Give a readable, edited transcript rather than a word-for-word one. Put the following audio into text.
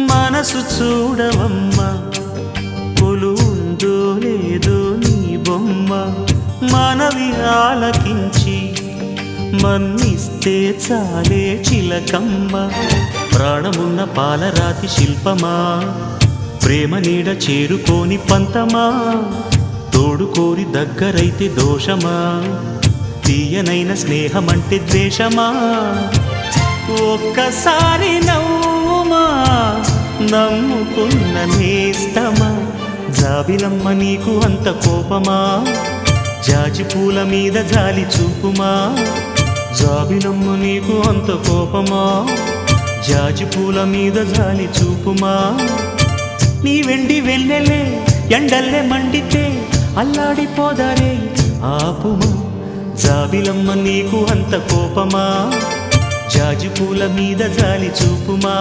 మనసు చూడవమ్మా కొలువుందో లేదో నీ బొమ్మ మనవి ఆలకించి మన్నిస్తే చాలే చిలకమ్మ ప్రాణమున్న పాలరాతి శిల్పమా ప్రేమ నీడ చేరుకోని పంతమా తోడుకోరి దగ్గరైతే దోషమా తీయనైన స్నేహమంటే ద్వేషమా ఒక్కసారి నవ్వుమా నమ్ముకున్న నేస్తమా జాబిలమ్మ నీకు అంత కోపమా జాజి పూల మీద జాలి చూపుమా జాబిలమ్మ నీకు అంత కోపమా జాజి పూల మీద జాలి చూపుమా నీ వెండి వెన్నెలే ఎండల్లే మండితే అల్లాడిపోదారే ఆపుమా జాబిలమ్మ నీకు అంత కోపమా జాజి పూల మీద జాలి చూపుమా